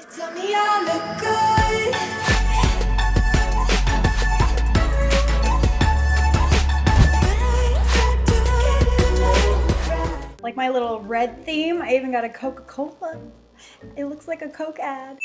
Tell me I look good. Like my little red theme, I even got a Coca-Cola. It looks like a Coke ad.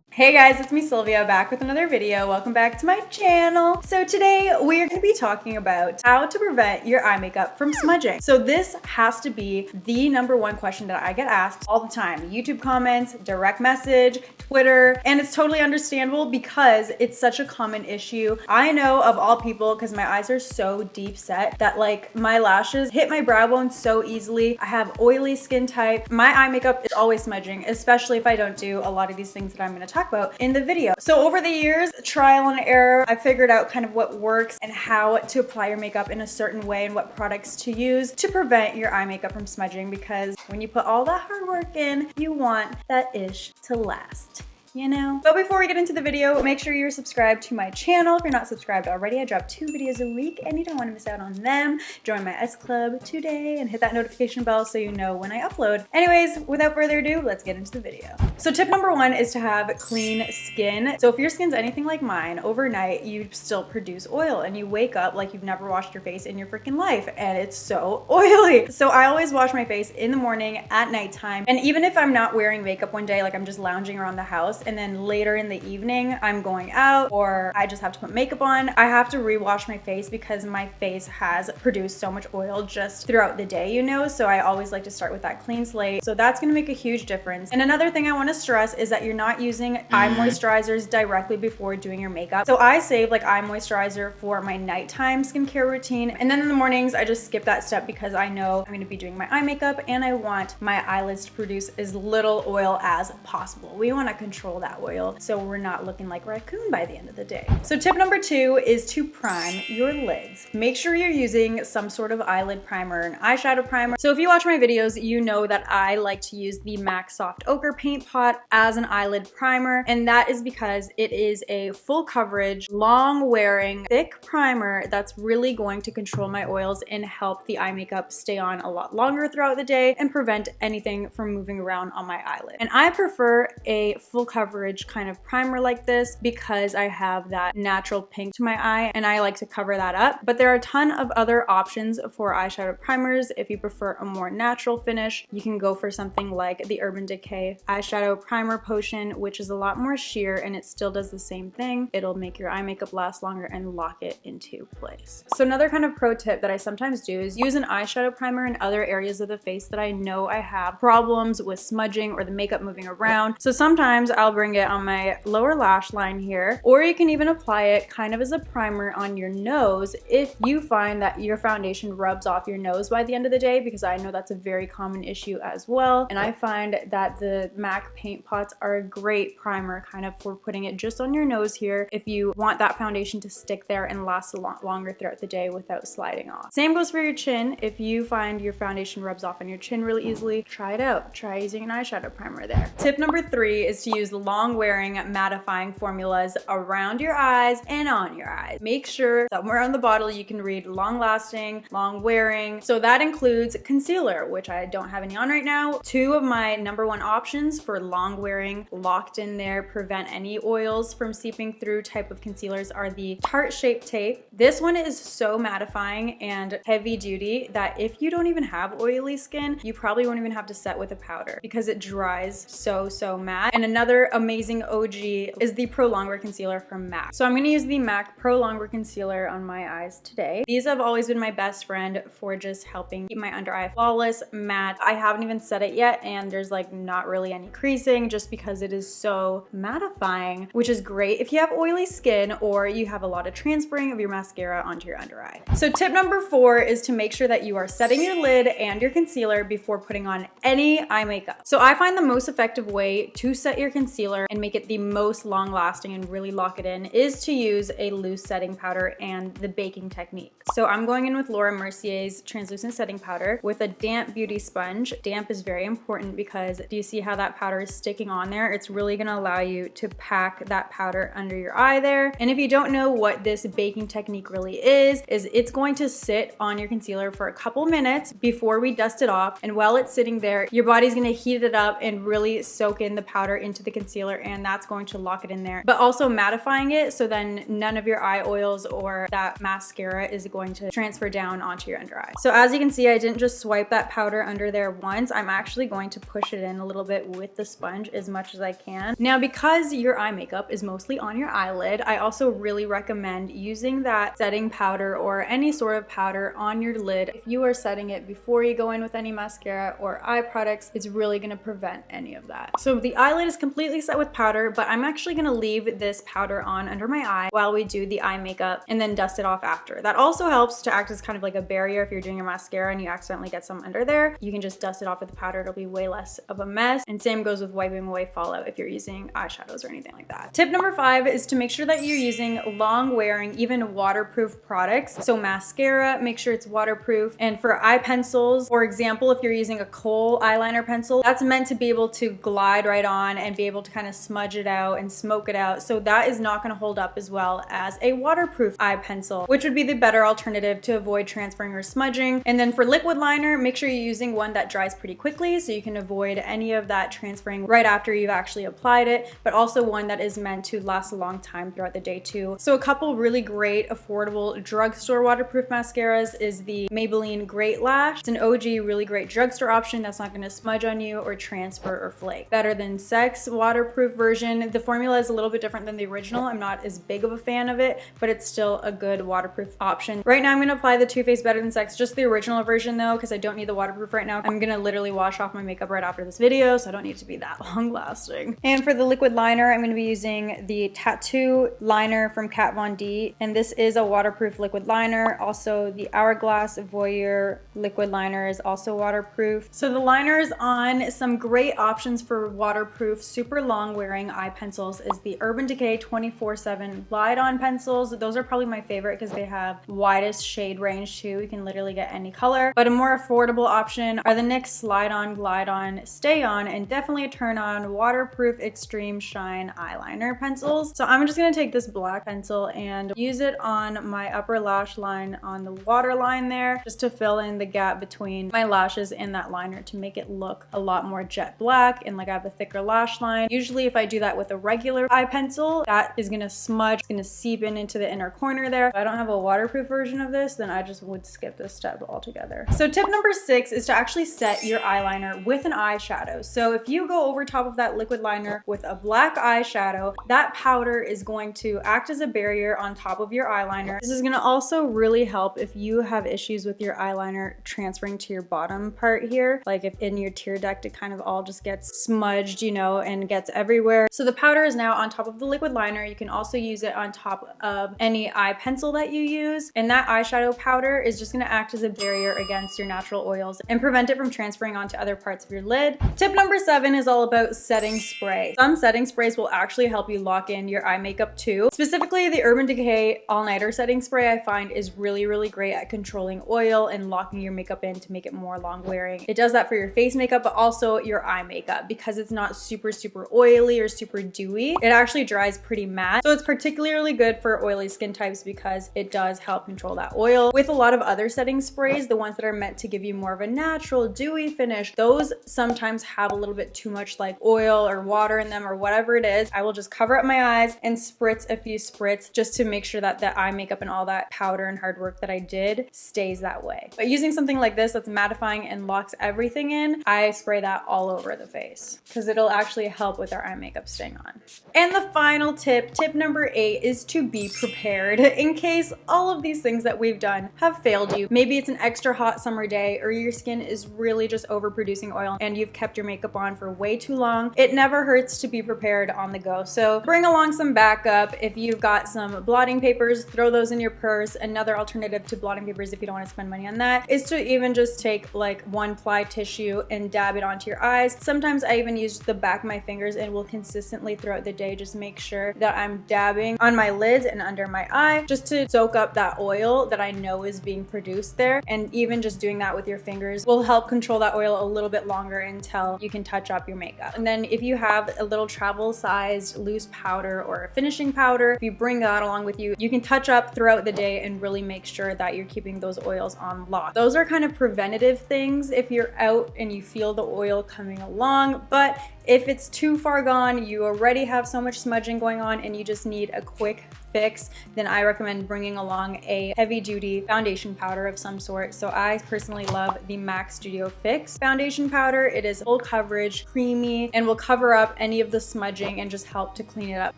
Hey guys, it's me Sylvia back with another video. Welcome back to my channel. So today we are going to be talking about how to prevent your eye makeup from smudging. So this has to be the #1 question that I get asked all the time. YouTube comments, direct message, Twitter, and it's totally understandable because it's such a common issue. I know of all people, because my eyes are so deep set, that like my lashes hit my brow bone so easily. I have oily skin type. My eye makeup is always smudging, especially if I don't do a lot of these things that I'm going to talk about in the video. So over the years, trial and error, I figured out kind of what works and how to apply your makeup in a certain way and what products to use to prevent your eye makeup from smudging, because when you put all that hard work in, you want that ish to last. You know? But before we get into the video, make sure you're subscribed to my channel. If you're not subscribed already, I drop 2 videos a week and you don't want to miss out on them. Join my S Club today and hit that notification bell so you know when I upload. Anyways, without further ado, let's get into the video. So tip #1 is to have clean skin. So if your skin's anything like mine, overnight you still produce oil and you wake up like you've never washed your face in your freaking life and it's so oily. So I always wash my face in the morning, at nighttime, and even if I'm not wearing makeup one day, like I'm just lounging around the house, and then later in the evening I'm going out or I just have to put makeup on, I have to rewash my face because my face has produced so much oil just throughout the day, you know? So I always like to start with that clean slate. So that's gonna make a huge difference. And another thing I wanna stress is that you're not using eye moisturizers directly before doing your makeup. So I save like eye moisturizer for my nighttime skincare routine. And then in the mornings, I just skip that step because I know I'm gonna be doing my eye makeup and I want my eyelids to produce as little oil as possible. We wanna control that oil so we're not looking like raccoon by the end of the day. So tip #2 is to prime your lids. Make sure you're using some sort of eyelid primer, an eyeshadow primer. So if you watch my videos, you know that I like to use the MAC Soft Ochre Paint Pot as an eyelid primer, and that is because it is a full coverage, long wearing, thick primer that's really going to control my oils and help the eye makeup stay on a lot longer throughout the day and prevent anything from moving around on my eyelid. And I prefer a full coverage kind of primer like this because I have that natural pink to my eye and I like to cover that up. But there are a ton of other options for eyeshadow primers. If you prefer a more natural finish, you can go for something like the Urban Decay eyeshadow primer potion, which is a lot more sheer and it still does the same thing. It'll make your eye makeup last longer and lock it into place. So another kind of pro tip that I sometimes do is use an eyeshadow primer in other areas of the face that I know I have problems with smudging or the makeup moving around. So sometimes I'll bring it on my lower lash line here, or you can even apply it kind of as a primer on your nose if you find that your foundation rubs off your nose by the end of the day, because I know that's a very common issue as well. And I find that the MAC paint pots are a great primer kind of for putting it just on your nose here if you want that foundation to stick there and last a lot longer throughout the day without sliding off. Same goes for your chin. If you find your foundation rubs off on your chin really easily, try it out. Try using an eyeshadow primer there. Tip #3 is to use long wearing mattifying formulas around your eyes and on your eyes. Make sure somewhere on the bottle you can read long lasting, long wearing. So that includes concealer, which I don't have any on right now. 2 of my #1 options for long wearing, locked in there, prevent any oils from seeping through type of concealers are the Tarte Shape Tape. This one is so mattifying and heavy duty that if you don't even have oily skin, you probably won't even have to set with a powder because it dries so matte. And another amazing OG is the Pro Longwear Concealer from MAC. So I'm going to use the MAC Pro Longwear Concealer on my eyes today. These have always been my best friend for just helping keep my under eye flawless, matte. I haven't even set it yet and there's like not really any creasing just because it is so mattifying, which is great if you have oily skin or you have a lot of transferring of your mascara onto your under eye. So tip #4 is to make sure that you are setting your lid and your concealer before putting on any eye makeup. So I find the most effective way to set your concealer and make it the most long lasting and really lock it in is to use a loose setting powder and the baking technique. So I'm going in with Laura Mercier's translucent setting powder with a damp beauty sponge. Damp is very important because do you see how that powder is sticking on there? It's really gonna allow you to pack that powder under your eye there. And if you don't know what this baking technique really is it's going to sit on your concealer for a couple minutes before we dust it off. And while it's sitting there, your body's gonna heat it up and really soak in the powder into the concealer concealer, and that's going to lock it in there, but also mattifying it, so then none of your eye oils or that mascara is going to transfer down onto your under eye. So as you can see, I didn't just swipe that powder under there once. I'm actually going to push it in a little bit with the sponge as much as I can. Now, because your eye makeup is mostly on your eyelid, I also really recommend using that setting powder or any sort of powder on your lid. If you are setting it before you go in with any mascara or eye products, it's really going to prevent any of that. So the eyelid is completely set with powder, but I'm actually going to leave this powder on under my eye while we do the eye makeup and then dust it off after. That also helps to act as kind of like a barrier if you're doing your mascara and you accidentally get some under there. You can just dust it off with the powder. It'll be way less of a mess. And same goes with wiping away fallout if you're using eyeshadows or anything like that. Tip number 5 is to make sure that you're using long wearing, even waterproof products. So mascara, make sure it's waterproof. And for eye pencils, for example, if you're using a kohl eyeliner pencil, that's meant to be able to glide right on and be able to kind of smudge it out and smoke it out. So that is not going to hold up as well as a waterproof eye pencil, which would be the better alternative to avoid transferring or smudging. And then for liquid liner, make sure you're using one that dries pretty quickly so you can avoid any of that transferring right after you've actually applied it, but also one that is meant to last a long time throughout the day too. So a couple really great affordable drugstore waterproof mascaras is the Maybelline Great Lash. It's an OG really great drugstore option that's not going to smudge on you or transfer or flake. Better than Sex waterproof version. The formula is a little bit different than the original. I'm not as big of a fan of it, but it's still a good waterproof option. Right now I'm going to apply the Too Faced Better Than Sex, just the original version though, because I don't need the waterproof right now. I'm going to literally wash off my makeup right after this video, so I don't need to be that long lasting. And for the liquid liner, I'm going to be using the Tattoo liner from Kat Von D, and this is a waterproof liquid liner. Also the Hourglass Voyeur liquid liner is also waterproof. So the liner is on. Some great options for waterproof, super long wearing eye pencils is the Urban Decay 24/7 Glide On pencils. Those are probably my favorite because they have widest shade range too. You can literally get any color. But a more affordable option are the NYX Slide On, Glide On, Stay On, and definitely a turn on waterproof Extreme Shine eyeliner pencils. So I'm just gonna take this black pencil and use it on my upper lash line on the waterline there, just to fill in the gap between my lashes and that liner to make it look a lot more jet black and like I have a thicker lash line. Usually if I do that with a regular eye pencil, that is gonna smudge, it's gonna seep into the inner corner there. If I don't have a waterproof version of this, then I just would skip this step altogether. So tip number 6 is to actually set your eyeliner with an eyeshadow. So if you go over top of that liquid liner with a black eyeshadow, that powder is going to act as a barrier on top of your eyeliner. This is gonna also really help if you have issues with your eyeliner transferring to your bottom part here. Like if in your tear duct, it kind of all just gets smudged, you know, and gets everywhere. So the powder is now on top of the liquid liner. You can also use it on top of any eye pencil that you use. And that eyeshadow powder is just gonna act as a barrier against your natural oils and prevent it from transferring onto other parts of your lid. Tip number 7 is all about setting spray. Some setting sprays will actually help you lock in your eye makeup too. Specifically, the Urban Decay All Nighter setting spray I find is really, really great at controlling oil and locking your makeup in to make it more long wearing. It does that for your face makeup, but also your eye makeup because it's not super, super oily or super dewy. It actually dries pretty matte. So it's particularly good for oily skin types because it does help control that oil. With a lot of other setting sprays, the ones that are meant to give you more of a natural, dewy finish, those sometimes have a little bit too much like oil or water in them or whatever it is. I will just cover up my eyes and spritz a few spritz just to make sure that the eye makeup and all that powder and hard work that I did stays that way. But using something like this that's mattifying and locks everything in, I spray that all over the face because it'll actually help with our eye makeup staying on. And the final tip, tip number 8, is to be prepared in case all of these things that we've done have failed you. Maybe it's an extra hot summer day or your skin is really just overproducing oil and you've kept your makeup on for way too long. It never hurts to be prepared on the go. So bring along some backup. If you've got some blotting papers, throw those in your purse. Another alternative to blotting papers, if you don't want to spend money on that, is to even just take like 1-ply tissue and dab it onto your eyes. Sometimes I even use the back of my fingers and will consistently throughout the day just make sure that I'm dabbing on my lids and under my eye just to soak up that oil that I know is being produced there. And even just doing that with your fingers will help control that oil a little bit longer until you can touch up your makeup. And then if you have a little travel sized loose powder or a finishing powder, if you bring that along with you, you can touch up throughout the day and really make sure that you're keeping those oils on lock. Those are kind of preventative things if you're out and you feel the oil coming along, but If it's too far gone, you already have so much smudging going on and you just need a quick fix, then I recommend bringing along a heavy duty foundation powder of some sort. So I personally love the MAC Studio Fix foundation powder. It is full coverage, creamy, and will cover up any of the smudging and just help to clean it up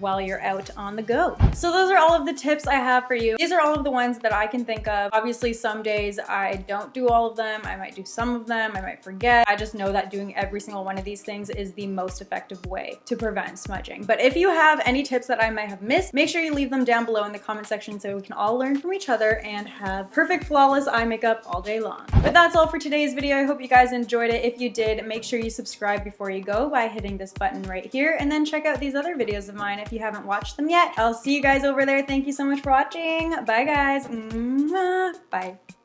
while you're out on the go. So those are all of the tips I have for you. These are all of the ones that I can think of. Obviously, some days I don't do all of them. I might do some of them. I might forget. I just know that doing every single one of these things is the most effective way to prevent smudging. But if you have any tips that I might have missed, make sure you leave them down below in the comment section so we can all learn from each other and have perfect flawless eye makeup all day long. But that's all for today's video. I hope you guys enjoyed it. If you did, make sure you subscribe before you go by hitting this button right here, and then check out these other videos of mine if you haven't watched them yet. I'll see you guys over there. Thank you so much for watching. Bye guys. Bye.